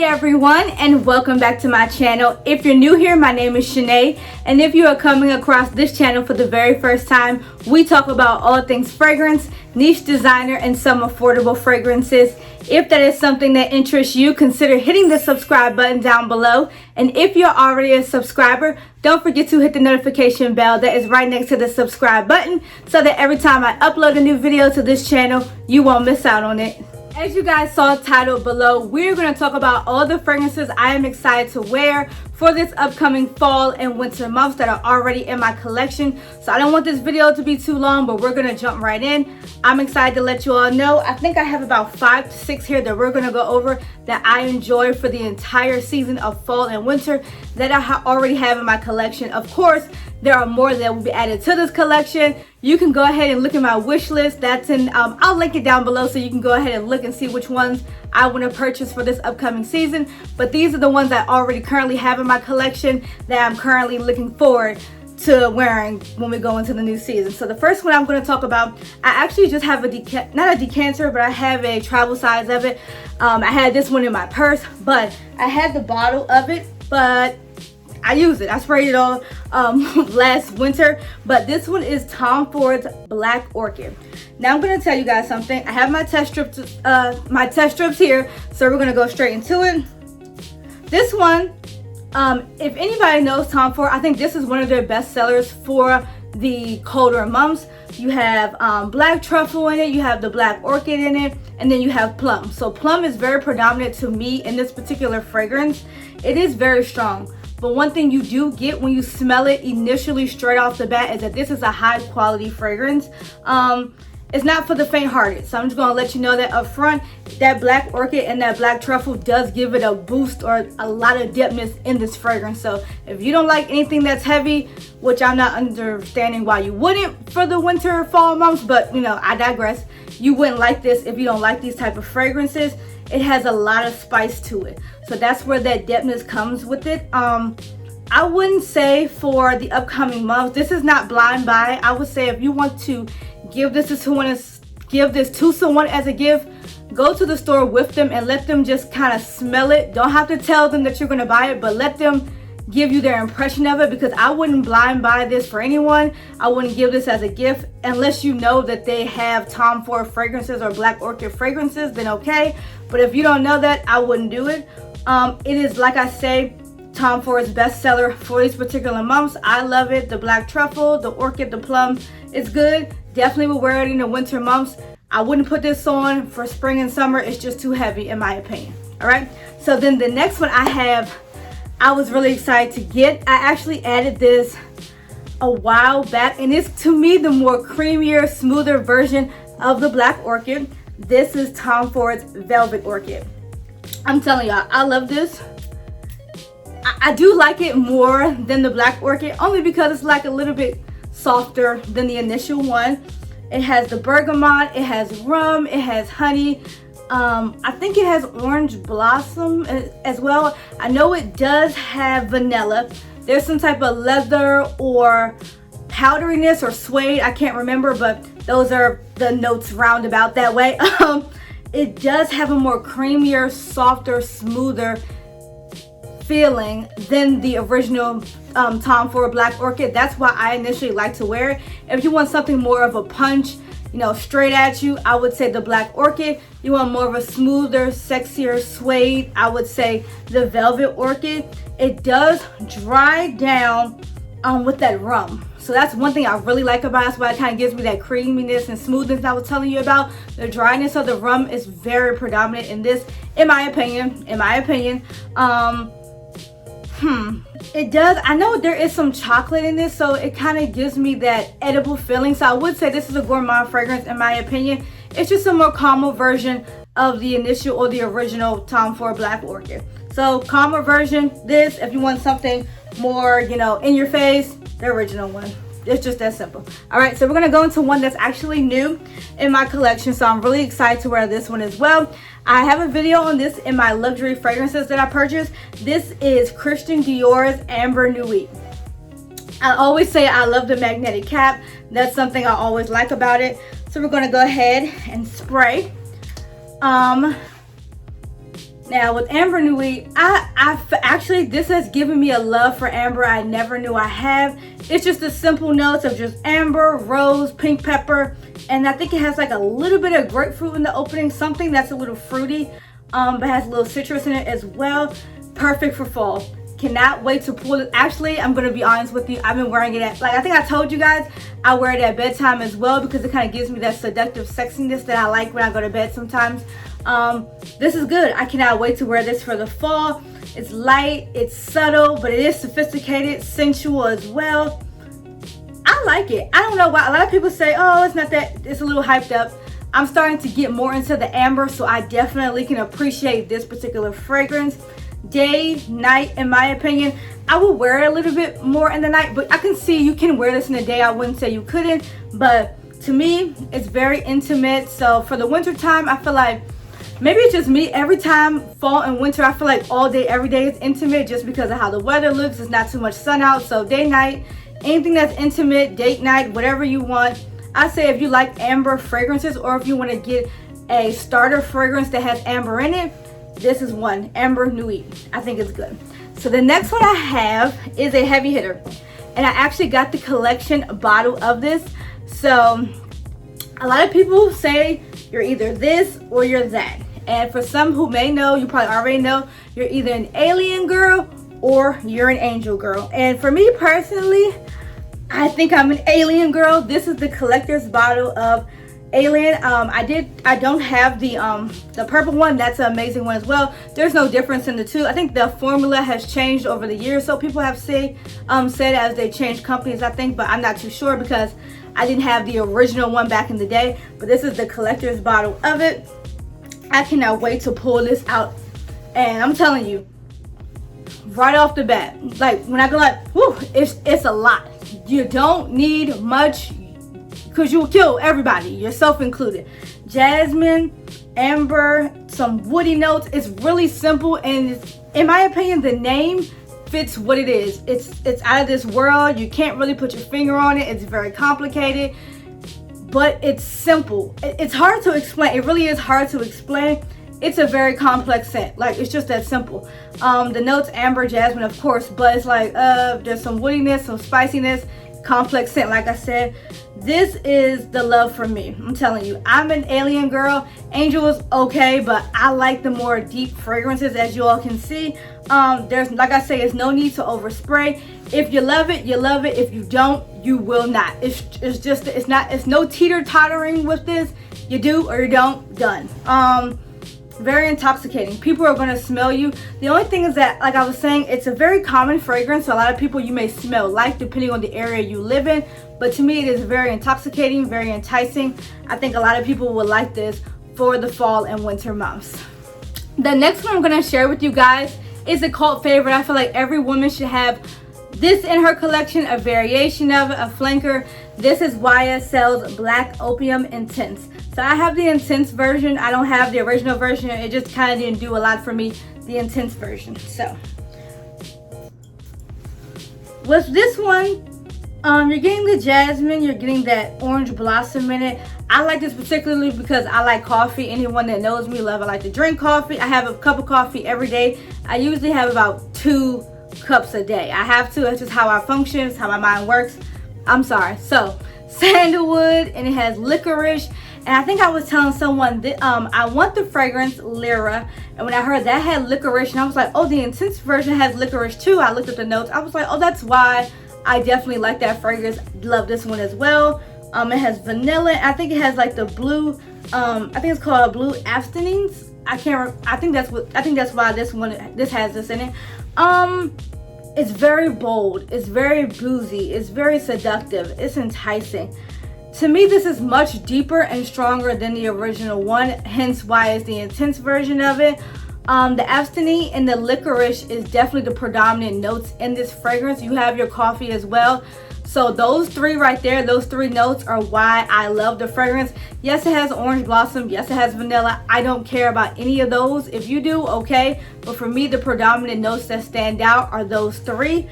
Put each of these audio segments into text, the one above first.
everyone, and welcome back to my channel. If you're new here, my name is Shanee, and if you are coming across this channel for the very first time, we talk about all things fragrance, niche designer, and some affordable fragrances. If that is something that interests you, consider hitting the subscribe button down below. And if you're already a subscriber, don't forget to hit the notification bell that is right next to the subscribe button so that every time I upload a new video to this channel, you won't miss out on it. As you guys saw titled below, we're going to talk about all the fragrances I am excited to wear for this upcoming fall and winter months that are already in my collection. So I don't want this video to be too long, but we're going to jump right in. I'm excited to let you all know. I think I have about 5 to 6 here that we're going to go over that I enjoy for the entire season of fall and winter that I already have in my collection. Of course, there are more that will be added to this collection. You can go ahead and look at my wish list. That's in, I'll link it down below so you can go ahead and look and see which ones I want to purchase for this upcoming season. But these are the ones I already currently have in my collection that I'm currently looking forward to wearing when we go into the new season. So the first one I'm going to talk about, I actually just have not a decanter, but I have a travel size of it. I had this one in my purse, but I had the bottle of it, but I used it. I sprayed it on last winter, but this one is Tom Ford's Black Orchid. Now I'm going to tell you guys something. I have my test strips here, so we're going to go straight into it. This one, if anybody knows Tom Ford, I think this is one of their best sellers for the colder months. You have black truffle in it, you have the black orchid in it, and then you have plum. So plum is very predominant to me in this particular fragrance. It is very strong. But one thing you do get when you smell it initially straight off the bat is that this is a high quality fragrance. It's not for the faint-hearted. So I'm just going to let you know that up front, that black orchid and that black truffle does give it a boost or a lot of depthness in this fragrance. So if you don't like anything that's heavy, which I'm not understanding why you wouldn't for the winter fall months, but you know, I digress. You wouldn't like this if you don't like these type of fragrances. It has a lot of spice to it. So that's where that depthness comes with it. I wouldn't say for the upcoming months, this is not blind buy. I would say if you want to give this to someone as a gift, go to the store with them and let them just kind of smell it. Don't have to tell them that you're going to buy it, but let them give you their impression of it, because I wouldn't blind buy this for anyone. I wouldn't give this as a gift unless you know that they have Tom Ford fragrances or Black Orchid fragrances, then okay. But if you don't know that, I wouldn't do it. It is, like I say, Tom Ford's bestseller for these particular months. I love it. The black truffle, the orchid, the plum, it's good. Definitely will wear it in the winter months. I wouldn't put this on for spring and summer. It's just too heavy in my opinion. All right. So then the next one I was really excited to get. I actually added this a while back, and it's to me the more creamier, smoother version of the Black Orchid. This is Tom Ford's Velvet Orchid. I'm telling y'all, I love this. I do like it more than the Black Orchid, only because it's like a little bit softer than the initial one. It has the bergamot, it has rum, it has honey. I think it has orange blossom as well. I know it does have vanilla. There's some type of leather or powderiness or suede, I can't remember, but those are the notes roundabout that way. It does have a more creamier, softer, smoother feeling than the original Tom Ford Black Orchid. That's why I initially like to wear it. If you want something more of a punch, you know, straight at you, I would say the Black Orchid. You want more of a smoother, sexier suede, I would say the Velvet Orchid. It does dry down with that rum. So that's one thing I really like about it. That's why it kind of gives me that creaminess and smoothness I was telling you about. The dryness of the rum is very predominant in this, in my opinion. It does, I know there is some chocolate in this, so it kind of gives me that edible feeling. So I would say this is a gourmand fragrance in my opinion. It's just a more calmer version of the initial or the original Tom Ford Black Orchid. So calmer version, this, if you want something more, you know, in your face, the original one. It's just that simple. All right, so we're gonna go into one that's actually new in my collection, so I'm really excited to wear this one as well. I have a video on this in my luxury fragrances that I purchased. This is Christian Dior's Ambre Nuit. I always say I love the magnetic cap. That's something I always like about it. So we're gonna go ahead and spray. Now with Ambre Nuit, actually, this has given me a love for amber I never knew I have. It's just the simple notes of just amber, rose, pink pepper, and I think it has like a little bit of grapefruit in the opening, something that's a little fruity, but has a little citrus in it as well. Perfect for fall. Cannot wait to pull it. Actually, I'm gonna be honest with you, I've been wearing it at, like, I think I told you guys, I wear it at bedtime as well because it kind of gives me that seductive sexiness that I like when I go to bed sometimes. This is good. I cannot wait to wear this for the fall. It's light, it's subtle, but it is sophisticated, sensual as well. I like it. I don't know why a lot of people say, oh, it's not that, it's a little hyped up. I'm starting to get more into the amber, so I definitely can appreciate this particular fragrance. Day, night, in my opinion, I will wear it a little bit more in the night, but I can see you can wear this in the day. I wouldn't say you couldn't, but to me, it's very intimate. So for the winter time, I feel like, maybe it's just me, every time fall and winter, I feel like all day, every day is intimate just because of how the weather looks. It's not too much sun out, so day, night, anything that's intimate, date night, whatever you want. I say if you like amber fragrances, or if you want to get a starter fragrance that has amber in it, this is one, Ambre Nuit. I think it's good. So the next one I have is a heavy hitter, and I actually got the collection bottle of this. So a lot of people say you're either this or you're that, and for some who may know, you probably already know, you're either an alien girl or you're an angel girl. And for me personally, I think I'm an alien girl. This is the collector's bottle of Alien. I don't have the purple one. That's an amazing one as well. There's no difference in the two. I think the formula has changed over the years, so people have said as they change companies, I think, but I'm not too sure because I didn't have the original one back in the day. But this is the collector's bottle of it. I cannot wait to pull this out, and I'm telling you, right off the bat, like when I go like, whew, it's a lot. You don't need much, because you will kill everybody, yourself included. Jasmine, amber, some woody notes. It's really simple, and in my opinion, the name fits what it is. It's out of this world. You can't really put your finger on it. It's very complicated, but it's simple. It's hard to explain. It really is hard to explain. It's a very complex scent. Like, it's just that simple. The notes, amber, jasmine, of course, but it's like there's some woodiness, some spiciness, complex scent. Like I said, this is the love for me. I'm telling you, I'm an alien girl. Angel is okay, but I like the more deep fragrances, as you all can see. There's, like I say, there's no need to overspray. If you love it, you love it. If you don't, you will not. It's no teeter-tottering with this. You do or you don't, done. Very intoxicating. People are going to smell you. The only thing is that, like I was saying, it's a very common fragrance, so a lot of people you may smell like depending on the area you live in, but to me it is very intoxicating, very enticing. I think a lot of people will like this for the fall and winter months. The next one I'm going to share with you guys is a cult favorite. I feel like every woman should have this in her collection, a variation of it, a flanker. This is YSL's Black Opium Intense. So I have the intense version. I don't have the original version. It just kind of didn't do a lot for me, the intense version. So with this one, you're getting the jasmine, you're getting that orange blossom in it. I like this particularly because I like coffee. Anyone that knows me I like to drink coffee. I have a cup of coffee every day. I usually have about 2 cups a day. I have to. That's just how I function. It's how my mind works. I'm sorry. So sandalwood, and it has licorice. And I think I was telling someone that I want the fragrance Lyra, and when I heard that had licorice, and I was like, oh, the intense version has licorice too. I looked at the notes. I was like, oh, that's why I definitely like that fragrance. Love this one as well. It has vanilla. I think it has like the blue. I think it's called blue abstinence. I think that's why this has this in it. It's very bold. It's very boozy. It's very seductive. It's enticing. To me, this is much deeper and stronger than the original one, hence why it's the intense version of it. The abstinence and the licorice is definitely the predominant notes in this fragrance. You have your coffee as well. So those 3 right there, those 3 notes are why I love the fragrance. Yes, it has orange blossom. Yes, it has vanilla. I don't care about any of those. If you do, okay. But for me, the predominant notes that stand out are those 3.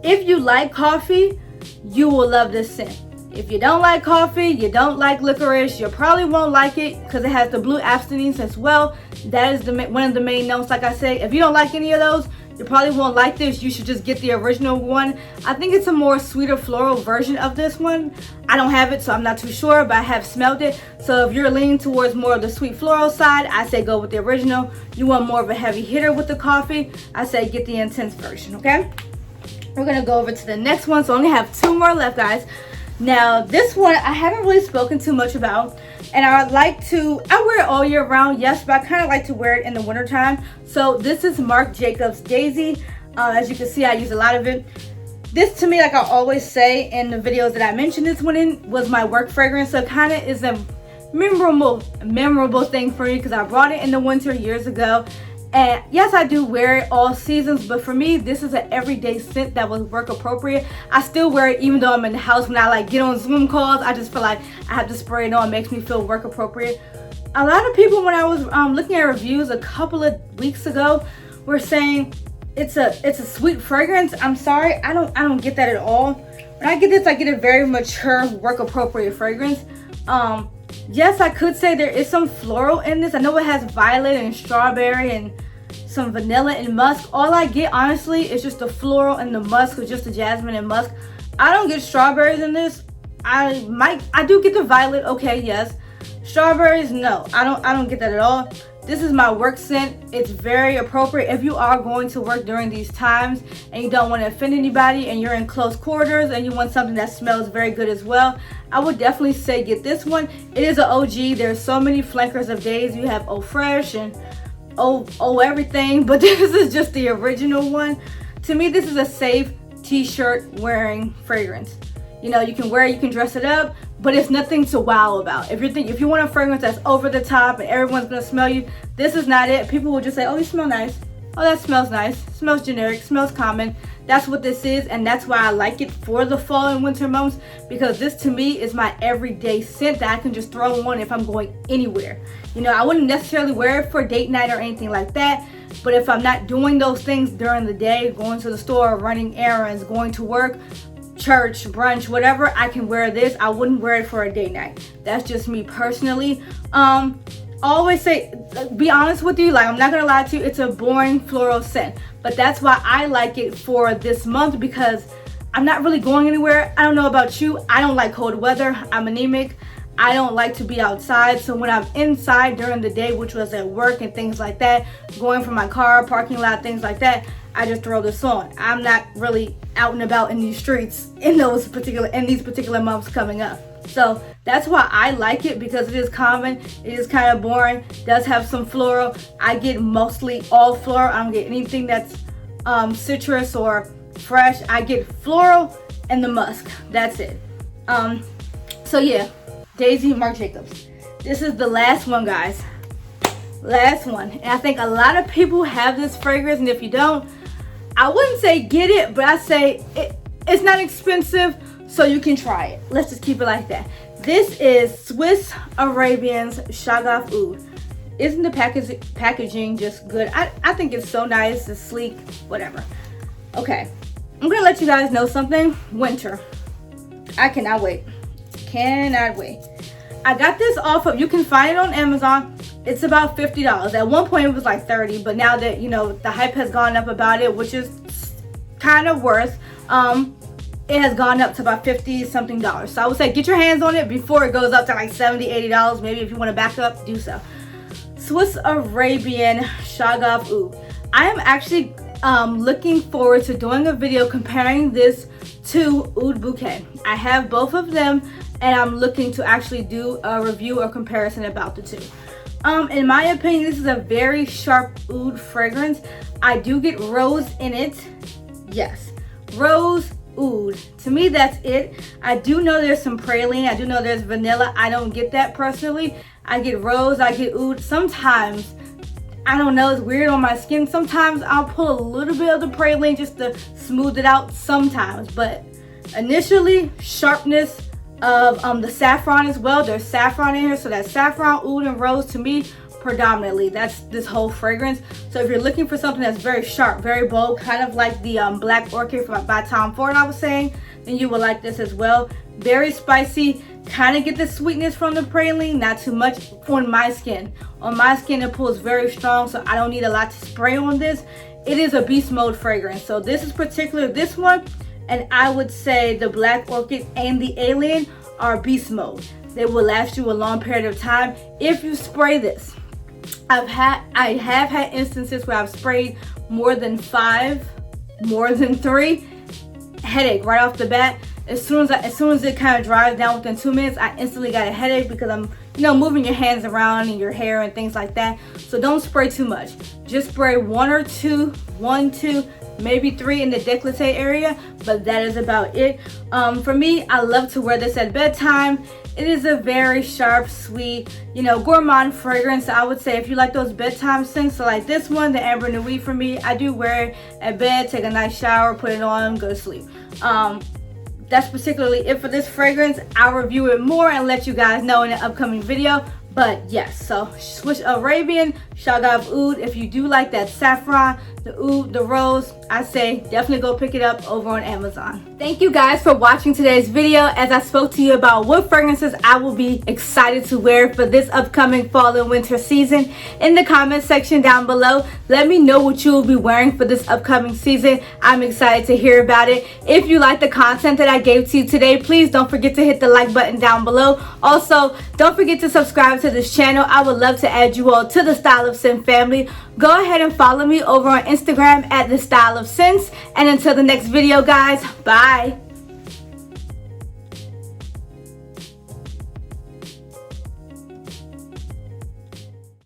If you like coffee, you will love this scent. If you don't like coffee, you don't like licorice, you probably won't like it because it has the blue abstinence as well. That is one of the main notes. Like I said, if you don't like any of those, you probably won't like this. You should just get the original one. I think it's a more sweeter floral version of this one. I don't have it, so I'm not too sure, but I have smelled it. So if you're leaning towards more of the sweet floral side, I say go with the original. You want more of a heavy hitter with the coffee, I say get the intense version, okay? We're gonna go over to the next one. So I only have 2 more left, guys. Now this one I haven't really spoken too much about, and I wear it all year round, yes, but I kind of like to wear it in the winter time. So this is Marc Jacobs Daisy. As you can see, I use a lot of it. This, to me, like I always say in the videos that I mentioned this one in, was my work fragrance. So it kind of is a memorable thing for me because I brought it in the winter years ago. And yes, I do wear it all seasons, but for me, this is an everyday scent that was work appropriate. I still wear it even though I'm in the house. When I like get on Zoom calls, I just feel like I have to spray it on. It makes me feel work appropriate. A lot of people, when I was looking at reviews a couple of weeks ago, were saying it's a sweet fragrance. I'm sorry, I don't get that at all. When I get this, I get a very mature, work appropriate fragrance. Yes, I could say there is some floral in this. I know it has violet and strawberry and some vanilla and musk. All I get, honestly, is just the floral and the musk, or just the jasmine and musk. I don't get strawberries in this. I do get the violet, okay, yes. Strawberries, no, I don't get that at all. This is my work scent. It's very appropriate if you are going to work during these times and you don't want to offend anybody and you're in close quarters and you want something that smells very good as well. I would definitely say get this one. It is an OG. There's so many flankers of days. You have Eau Fresh and Oh everything, but this is just the original one. To me, this is a safe t-shirt wearing fragrance. You know, you can wear it, you can dress it up, but it's nothing to wow about. If you want a fragrance that's over the top and everyone's gonna smell you, this is not it. People will just say, oh, you smell nice. Oh, that smells nice. Smells generic, smells common. That's what this is, and that's why I like it for the fall and winter months, because this to me is my everyday scent that I can just throw on if I'm going anywhere. You know, I wouldn't necessarily wear it for date night or anything like that, but if I'm not doing those things during the day, going to the store, running errands, going to work, church, brunch, whatever, I can wear this. I wouldn't wear it for a date night. That's just me personally. I always say, be honest with you, like I'm not gonna lie to you, it's a boring floral scent, but that's why I like it for this month, because I'm not really going anywhere. I don't know about you, I don't like cold weather. I'm anemic. I don't like to be outside, so when I'm inside during the day, which was at work and things like that, going from my car, parking lot, things like that, I just throw this on. I'm not really out and about in these streets in these particular months coming up. So that's why I like it, because it is common, it is kind of boring, does have some floral. I get mostly all floral. I don't get anything that's citrus or fresh. I get floral and the musk. That's it. So yeah, Daisy, Marc Jacobs. This is the last one, guys. Last one. And I think a lot of people have this fragrance, and if you don't, I wouldn't say get it, but I say it's not expensive, so you can try it. Let's just keep it like that. This is Swiss Arabian's Shaghaf Oud. Isn't the packaging just good? I think it's so nice, it's sleek, whatever. Okay, I'm gonna let you guys know something. Winter. I cannot wait. Cannot wait. I got this off of, you can find it on Amazon. It's about $50. At one point it was like $30, but now that, you know, the hype has gone up about it, which is kind of worth, it has gone up to about $50 something. So I would say get your hands on it before it goes up to like $70, $80. Maybe if you want to back up, do so. Swiss Arabian Shaghaf Oud. I am actually looking forward to doing a video comparing this to Oud Bouquet. I have both of them, and I'm looking to actually do a review or comparison about the two. In my opinion, this is a very sharp oud fragrance. I do get rose in it. Yes, rose oud. To me, that's it. I do know there's some praline. I do know there's vanilla. I don't get that personally. I get rose, I get oud. Sometimes, I don't know, it's weird on my skin. Sometimes I'll pull a little bit of the praline just to smooth it out sometimes. But initially, sharpness of the saffron as well. There's saffron in here, so that saffron, oud, and rose to me predominantly, that's this whole fragrance. So if you're looking for something that's very sharp, very bold, kind of like the Black Orchid by Tom Ford I was saying, then you will like this as well. Very spicy, kind of get the sweetness from the praline, not too much on my skin. On my skin, it pulls very strong, so I don't need a lot to spray on this. It is a beast mode fragrance. So this is particular, this one, and I would say the Black Orchid and the Alien are beast mode. They will last you a long period of time if you spray this. I have had instances where I've sprayed more than 5, more than 3. Headache right off the bat. As soon as it kind of dries down within 2 minutes, I instantly got a headache because I'm, moving your hands around in your hair and things like that. So don't spray too much. Just spray 1 or 2, 1, 2, maybe 3 in the décolleté area, but that is about it. For me, I love to wear this at bedtime. It is a very sharp, sweet, gourmand fragrance. So I would say if you like those bedtime scents, so like this one, the Ambre Nuit for me, I do wear it at bed, take a nice shower, put it on, go to sleep. That's particularly it for this fragrance. I'll review it more and let you guys know in an upcoming video. But yes, so switch Arabian, Shaghaf Oud. If you do like that saffron, the oud, the rose, I say definitely go pick it up over on Amazon. Thank you guys for watching today's video as I spoke to you about what fragrances I will be excited to wear for this upcoming fall and winter season. In the comment section down below, let me know what you will be wearing for this upcoming season. I'm excited to hear about it. If you like the content that I gave to you today, please don't forget to hit the like button down below. Also, don't forget to subscribe to this channel. I would love to add you all to the Style of Scent family. Go ahead and follow me over on Instagram at the Style of Scents. And until the next video, guys, bye.